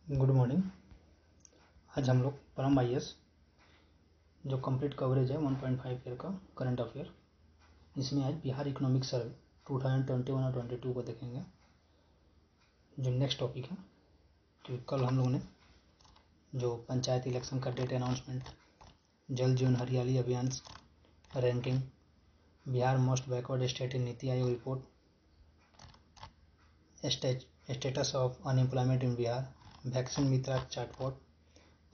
Good morning. आज हम लोग परम आईएएस जो कंप्लीट कवरेज है 1.5 ईयर का करंट अफेयर, इसमें आज बिहार इकोनॉमिक सर्वे 2021 और 22 को देखेंगे। जो नेक्स्ट टॉपिक है कि कल हम लोगों ने जो पंचायत इलेक्शन का date announcement, Jal Jeevan Hariyali Abhiyan ranking, Bihar most backward state in Niti Aayog report, status of unemployment in Bihar, vaccine Mitra chart board,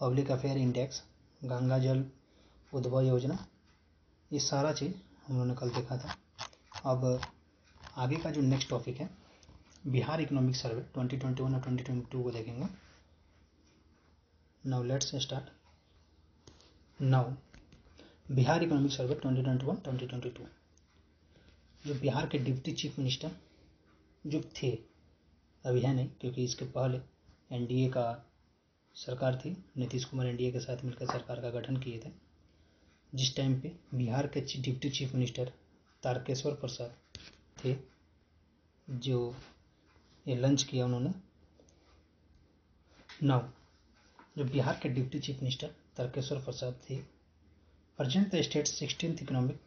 public affair index, Ganga Jal Udbhav योजना, ये सारा चीज़ हम लोगों ने कल देखा था। अब आगे का जो नेक्स्ट टॉपिक है बिहार इकोनॉमिक सर्वे 2021 और 2022 को देखेंगे। Now let's start. Now Bihar economic survey 2021-2022, जो बिहार के डिप्टी चीफ मिनिस्टर जो थे, अभी है नहीं क्योंकि इसके पहले एनडीए का सरकार थी, नीतीश कुमार एनडीए के साथ मिलकर सरकार का गठन किए थे। जिस टाइम पे बिहार के डिप्टी चीफ मिनिस्टर तारकेश्वर प्रसाद थे, जो ये लंच किया उन्होंने। नाउ जो बिहार के डिप्टी चीफ मिनिस्टर तारकेश्वर प्रसाद थे present the state 16th economic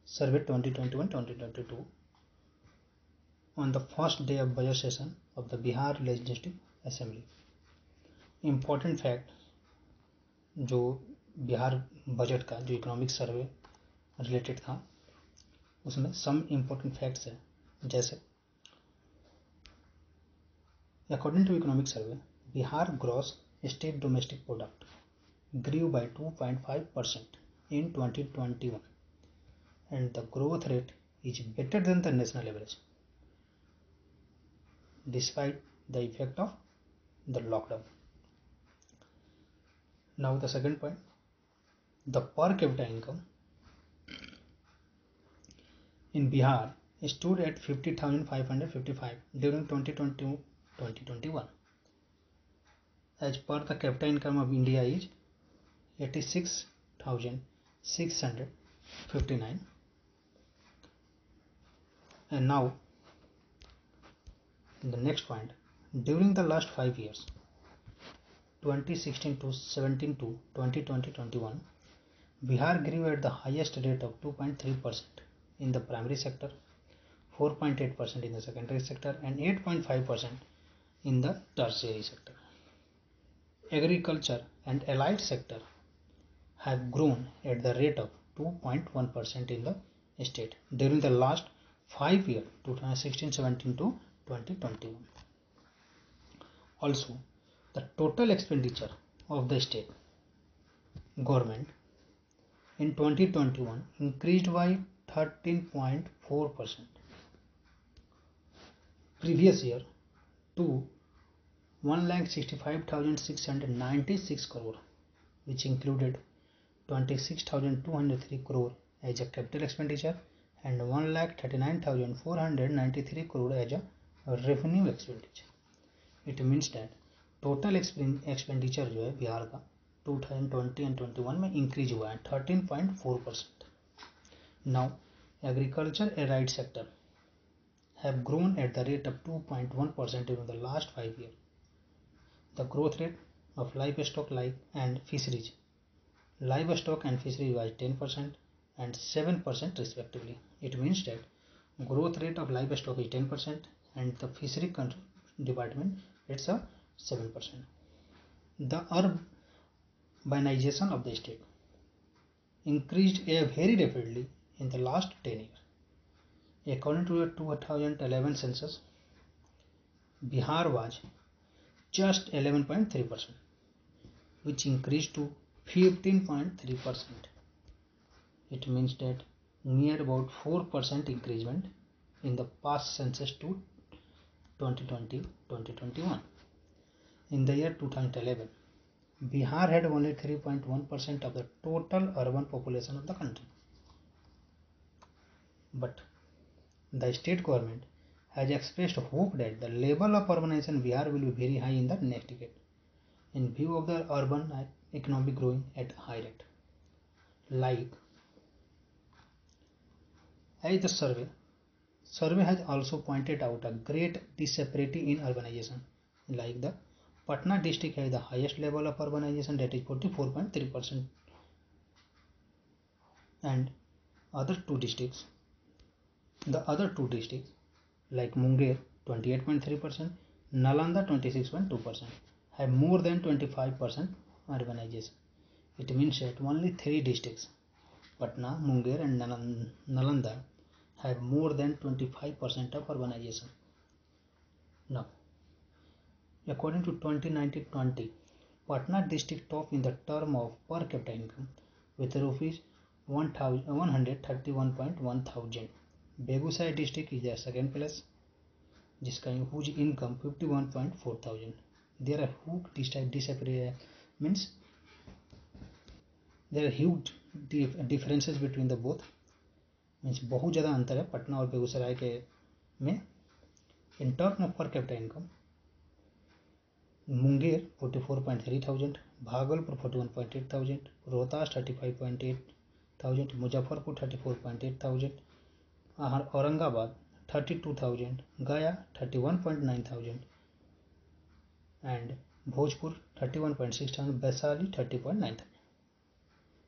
survey 2021-2022 on the first day of budget session of the Bihar legislative assembly. Important fact, जो बिहार बजट का जो इकोनॉमिक सर्वे रिलेटेड था उसमें सम इम्पोर्टेंट फैक्ट्स है, जैसे according to economic survey Bihar gross state domestic product grew by 2.5% in 2021 and the growth rate is better than the national average despite the effect of the lockdown. Now the second point, the per capita income in Bihar stood at 50,555 during 2020-2021 as per the capita income of India is 86,659. And now the next point, during the last 5 years 2016 to 17 to 2020-21 Bihar grew at the highest rate of 2.3% in the primary sector, 4.8% in the secondary sector and 8.5% in the tertiary sector. Agriculture and allied sector have grown at the rate of 2.1% in the state during the last 5 years 2016-17 to 2021. Also, the total expenditure of the state government in 2021 increased by 13.4% previous year to 1,65,696 crore, which included 26,203 crore as a capital expenditure and 1,39,493 crore as a revenue expenditure. It means that total expenditure जो है बिहार का 2020 and 21 में increase हुआ है 13.4%. Now agriculture allied sector have grown at the rate of 2.1% during the last 5 years. The growth rate of livestock and fisheries was 10% and 7% respectively. It means that growth rate of livestock is 10% and the fishery department it's a 7%. The urbanization of the state increased very rapidly in the last 10 years. According to the 2011 census, Bihar was just 11.3%, which increased to 15.3%. It means that near about 4% increasement in the past census to 2020-2021. In the year 2011, Bihar had only 3.1% of the total urban population of the country. But the state government has expressed hope that the level of urbanization in Bihar will be very high in the next decade, in view of the urban economy growing at a high rate. Like as the survey has also pointed out a great disparity in urbanization, like the Patna district has the highest level of urbanization, that is 44.3%, and the other two districts like Munger 28.3%, Nalanda 26.2% have more than 25% urbanization. It means that only 3 districts, Patna, Munger and Nalanda, have more than 25% of urbanization. Now, according to 2019-20, Patna district top in the term of per capita income with rupees 131.1 thousand. Begusarai district is the second place जिसका huge income 51.4 thousand. There are huge differences between the both, means बहुत ज़्यादा अंतर है पटना और बेगूसराय के में. In term of per capita income Munger 44.3 thousand, Bhagalpur 41.8 thousand, Rohtas 35.8 thousand, Muzaffarpur 34.8 thousand, Aurangabad 32,000, Gaya 31.9 thousand and Bhojpur 31.6 thousand, Vaishali 30.9 thousand.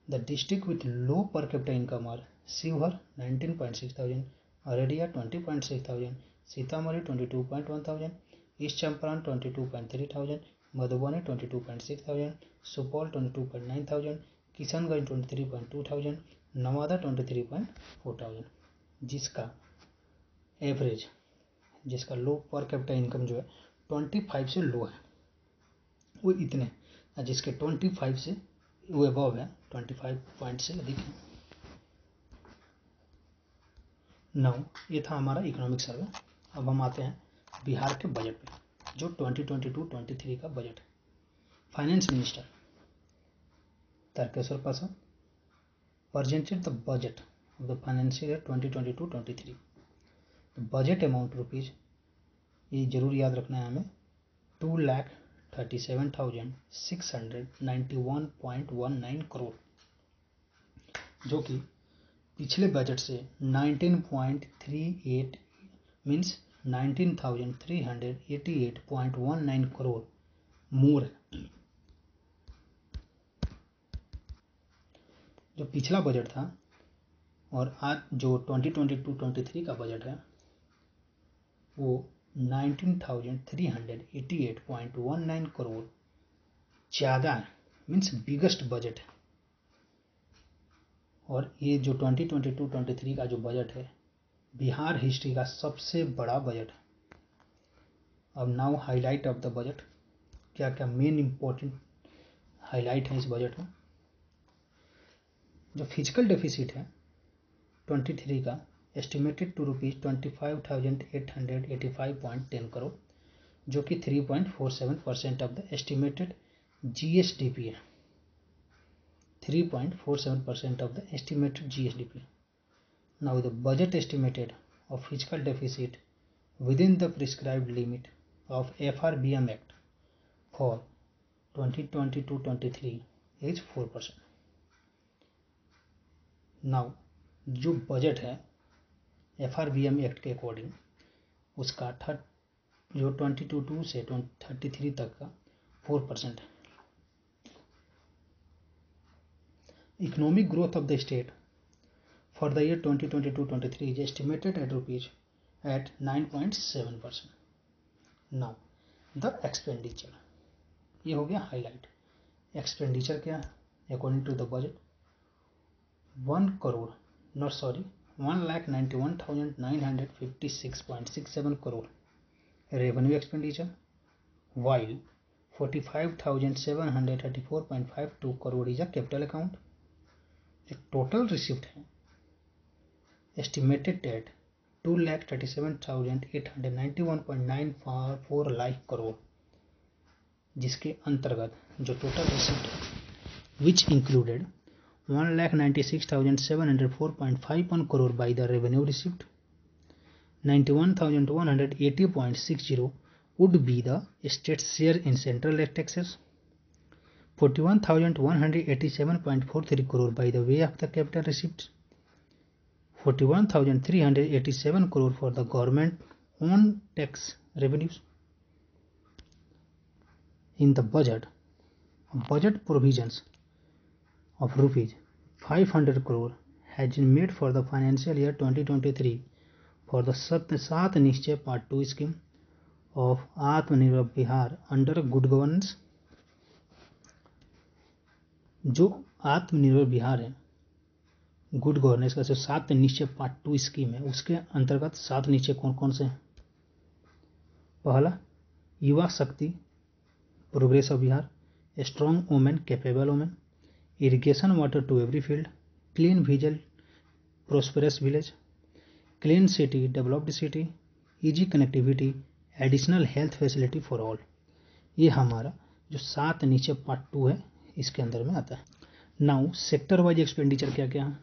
The district with low per capita income are Sheohar 19.6 thousand, Araria 20.6 thousand, Sitamarhi 22.1 thousand, east Champaran 22.3 thousand, Madhubani 22.6 thousand, Supaul 22.9 thousand, Kishanganj 23.2 thousand, Nawada 23.4 thousand. जिसका average, जिसका लो per capita income जो है 25 से लो है वो इतने, जिसके 25 से वो अबव है 25 पॉइंट से अधिक है. नाउ ये था हमारा इकोनॉमिक सर्वे. अब हम आते हैं बिहार के बजट पे जो 2022-23 का बजट है. Finance minister Tarkeshwar Prasad presented the budget of the financial year 2022-23. The budget amount rupees, ये जरूर याद रखना है हमें, 2,37,691.19 करोड़, जो कि पिछले बजट से 19.38 मीन्स 19,388.19 करोड़ मोर है. जो पिछला बजट था और आज जो 2022-23 का बजट है वो 19,388.19 करोड़ ज़्यादा है, मीन्स बिगेस्ट बजट है. और ये जो 2022-23 का जो बजट है बिहार हिस्ट्री का सबसे बड़ा बजट है. अब now highlight of the budget, क्या क्या मेन इंपॉर्टेंट हाईलाइट है इस बजट में. जो फिजिकल डेफिसिट है 23 का एस्टिमेटेड टू रुपीज 25,885.10 करोड़, जो कि 3.47% ऑफ द एस्टिमेटेड जीएसडीपी है. 3.47% of the estimated GSDP. Now the budget estimated of physical deficit within the prescribed limit of FRBM act for 2022-23 is 4%. Now जो budget है FRBM act के according उसका जो 22 से 33 तक का 4% है. Economic growth of the state for the year 2022-23 is estimated at rupees at 9.7%. Now the expenditure, ये हो गया हाईलाइट. एक्सपेंडिचर क्या है according to the budget? 1,91,956.67 crore revenue expenditure, while 45,734.52 crore is a capital account. जो टोटल रिसिप्ट है estimated at 2,37,891.94 lakh crore, जिसके अंतर्गत जो total receipt which included 1,96,704.51 crore by the revenue received, 91,180.60 would be the state's share in central taxes, 41,187.43 crore by the way of the capital received, 41,387 crore for the government own tax revenues. in the budget provisions of rupees 500 crore has been made for the financial year 2023 for the सात निश्चय part 2 scheme of आत्मनिर्भर Bihar under good governance. जो आत्मनिर्भर बिहार है good governance का जो सात निश्चय पार्ट 2 स्कीम है उसके अंतर्गत सात निश्चय कौन कौन से हैं? पहला, युवा शक्ति progress of Bihar, strong women capable women, irrigation water to every field, clean विजल prosperous village, clean city developed city, easy connectivity, additional health facility for all. ये हमारा जो सात नीचे पार्ट 2 है इसके अंदर में आता है। नाउ सेक्टर वाइज एक्सपेंडिचर क्या क्या है?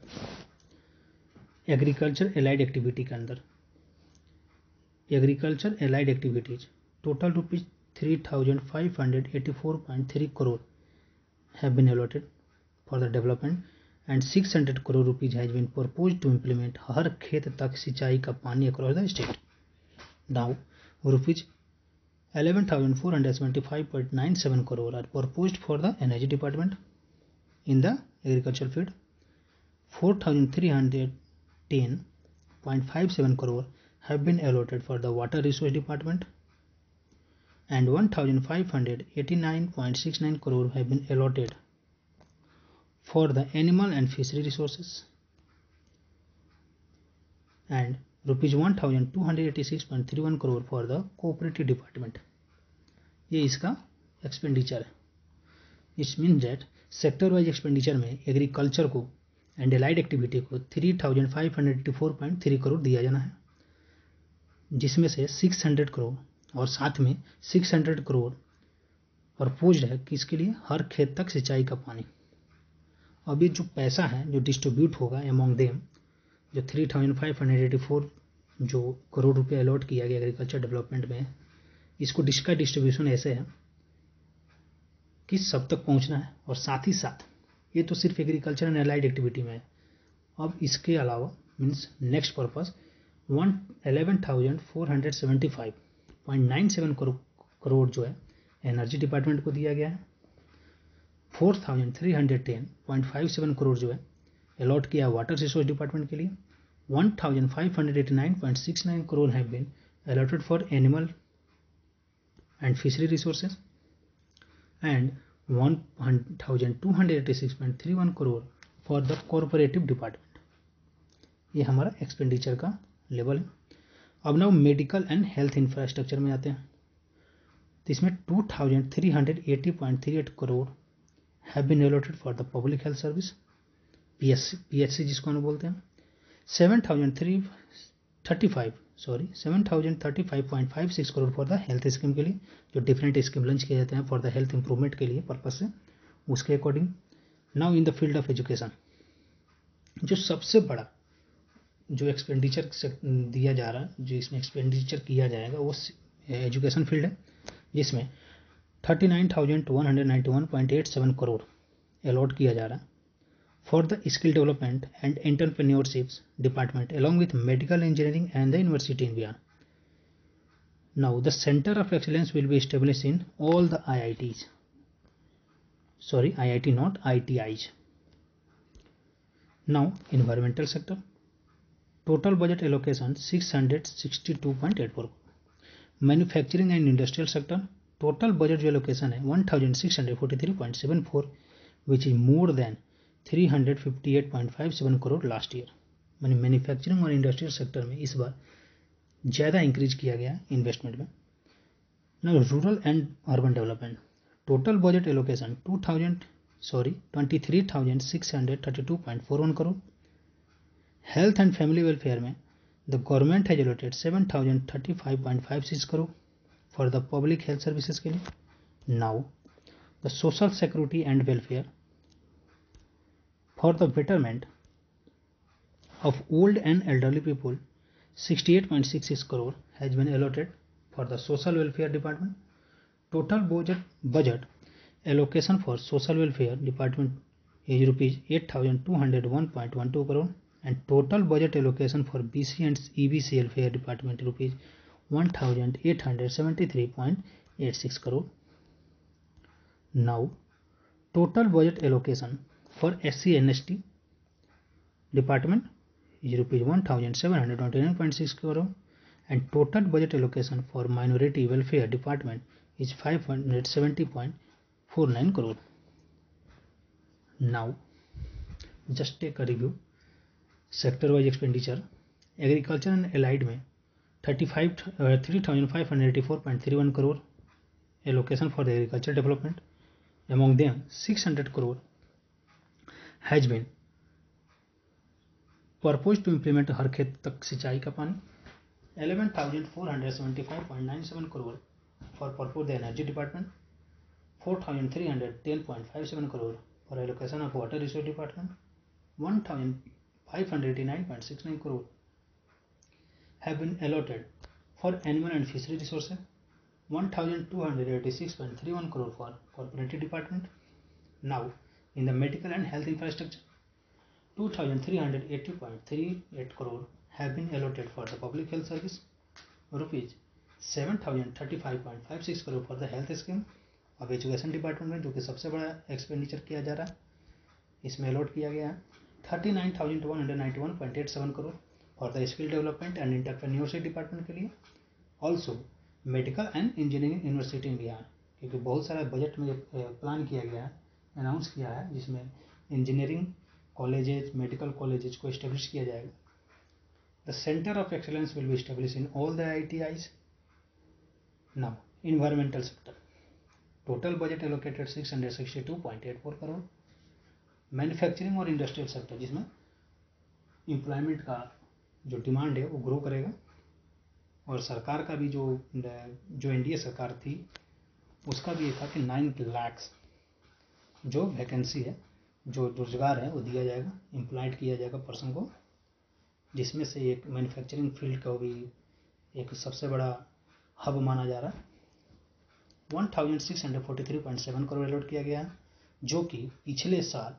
एग्रीकल्चर एलाइड एक्टिविटी के अंदर agriculture allied activities total rupees 3584.3 crore have been allotted for the development and 600 crore rupees has been proposed to implement हर खेत तक सिंचाई का पानी across the state. Now rupees 11,475.97 crore are proposed for the energy department in the agricultural field. 4,310.57 crore have been allotted for the water resource department and 1,589.69 crore have been allotted for the animal and fishery resources and rupees 1,286.31 crore for the cooperative department. ये इसका expenditure है। It's mean that sector wise expenditure में agriculture को and allied activity को 3,584.3 करोड़ दिया जाना है, जिसमें से 600 करोड़ और साथ में 600 करोड़ प्रपोज्ड है कि इसके लिए हर खेत तक सिंचाई का पानी। अब ये जो पैसा है जो डिस्ट्रीब्यूट होगा अमॉन्ग देम, जो 3,584 जो करोड़ रुपए अलॉट किया गया एग्रीकल्चर डेवलपमेंट में, इसको इसका डिस्ट्रीब्यूशन ऐसे है कि सब तक पहुंचना है। और साथ ही साथ ये तो सिर्फ एग्रीकल्चर एंड एलाइड एक्टिविटी में है। अब इसके अलावा मीन्स नेक्स्ट पर्पस 11,475.97 करोड़ जो है एनर्जी डिपार्टमेंट को दिया गया है। 4,310.57 करोड़ जो है अलॉट किया वाटर रिसोर्स डिपार्टमेंट के लिए। 1,589.69 crore have been allotted for animal and fishery resources and 1,286.31 crore for the corporative department. ये हमारा एक्सपेंडिचर का लेवल है। अब now medical and health infrastructure में आते हैं, तो इसमें 2,380.38 crore have been allotted for the public health service PHC जिसको हम बोलते हैं। 7,035.56 crore for the health scheme के लिए, जो डिफरेंट स्कीम लॉन्च किए जाते हैं फॉर द हेल्थ इंप्रूवमेंट के लिए पर्पज से, उसके according. Now in the field of education जो सबसे बड़ा जो एक्सपेंडिचर दिया जा रहा है, जो इसमें एक्सपेंडिचर किया जाएगा वो एजुकेशन फील्ड है, जिसमें 39,191.87 करोड़ अलॉट किया जा रहा है for the skill development and entrepreneurships department along with medical engineering and the university in Bihar. Now the centre of excellence will be establish in all the IITs, sorry IIT not ITIs. Now environmental sector total budget allocation 662.84. Manufacturing and industrial sector total budget जो allocation है 1643.74 which is more than 358.57 crore last year. मैंने manufacturing और industrial sector में इस बार ज़्यादा increase किया गया investment में। ना rural and urban development total budget allocation 23,632.41 crore. Health and family welfare में the government has allotted 7,035.56 crore for the public health services के लिए। Now the social security and welfare for the betterment of old and elderly people 68.66 crore has been allotted for the social welfare department. Total budget allocation for social welfare department is rupees 8,201.12 crore and total budget allocation for BC and EBC welfare department rupees 1,873.86 crore. Now, total budget allocation for SC and ST department is rupees 1729.6 crore, and total budget allocation for minority welfare department is 570.49 crore. Now, just take a review. Sector wise expenditure, agriculture and allied में 3,584.31 crore allocation for the agriculture development. Among them 600 crore has been proposed to implement हर खेत तक सिंचाई का पानी. 11,475.97 crore for purpose the energy department. 4,310.57 crore for allocation of water resource department. 1,589.69 crore have been allotted for animal and fishery resources. 1,286.31 crore for corporate department. Now, in the medical and health infrastructure, 2,380.38 crore have been allotted for the public health service. Rupees 7,035.56 crore for the health scheme. अब education department में जो कि सबसे बड़ा expenditure किया जा रहा है, इसमें अलॉट किया गया है 39,191.87 crore for the skill development and entrepreneurship department के लिए. Also medical and engineering university in Bihar, क्योंकि बहुत सारा बजट में प्लान किया गया है, अनाउंस किया है, जिसमें इंजीनियरिंग कॉलेजेस, मेडिकल कॉलेजेस को इस्टेब्लिश किया जाएगा. The centre of excellence will be establish in all the IITIs. Now, environmental sector, total budget allocated 662.84 crore. Manufacturing और इंडस्ट्रियल सेक्टर, जिसमें एम्प्लॉयमेंट का जो डिमांड है वो ग्रो करेगा, और सरकार का भी जो NDA सरकार थी उसका भी ये था कि 9 लाख जो वैकेंसी है, जो रोजगार है वो दिया जाएगा, एम्प्लॉयड किया जाएगा पर्सन को, जिसमें से एक मैन्युफैक्चरिंग फील्ड का भी एक सबसे बड़ा हब माना जा रहा है. 1,643.7 करोड़ अलॉट किया गया है, जो कि पिछले साल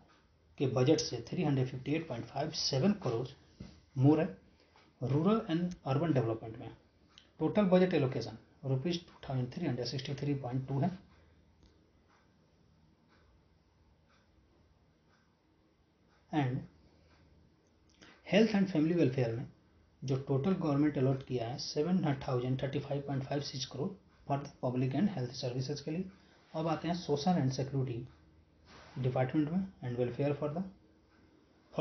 के बजट से 358.57 करोड़ मोर है. रूरल एंड अर्बन डेवलपमेंट में टोटल बजट एलोकेशन रुपीज 2,363.2 है. And health and family welfare में जो टोटल गवर्नमेंट अलॉट किया है 7,035.56 crore for the public and health services के लिए. अब आते हैं सोशल एंड सिक्योरिटी डिपार्टमेंट में and welfare for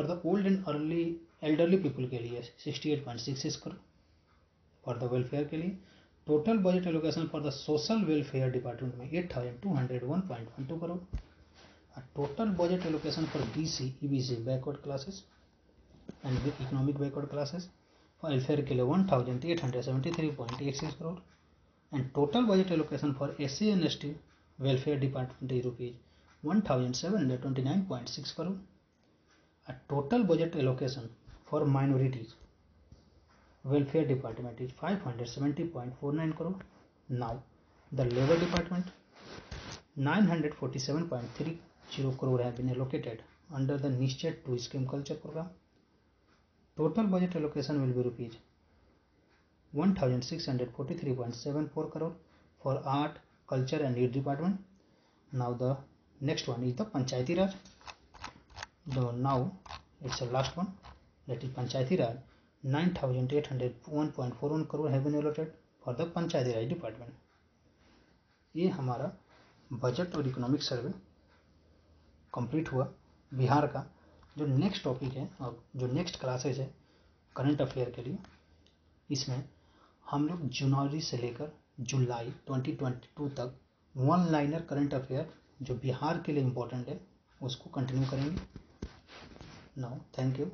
the old and elderly people के लिए 68.66 करोड़. फॉर द वेलफेयर के लिए total budget allocation for the social welfare department में 8,201.12 crore. Total budget allocation for BC EBC backward classes and economic backward classes welfare के लिए 1,873.86 crore. And total budget allocation for SC and ST welfare department is rupees 1,729.6 crore. Total budget allocation for minorities welfare department is 570.49 crore. Now, the labor department 947.30 crore have been allocated under the Nishchay 2 scheme culture program. Total budget allocation will be rupees 1,643.74 crore for art, culture and youth department. Now the next one is the Panchayati Raj. Now it's the last one, that is Panchayati Raj. 9,801.41 crore have been allotted for the Panchayati Raj department. ये हमारा budget और economic survey complete हुआ बिहार का. जो next topic है और जो next classes है करंट अफेयर के लिए, इसमें हम लोग जनवरी से लेकर जुलाई 2022 तक वन लाइनर करंट अफेयर जो बिहार के लिए इम्पोर्टेंट है उसको कंटिन्यू करेंगे. Now thank you.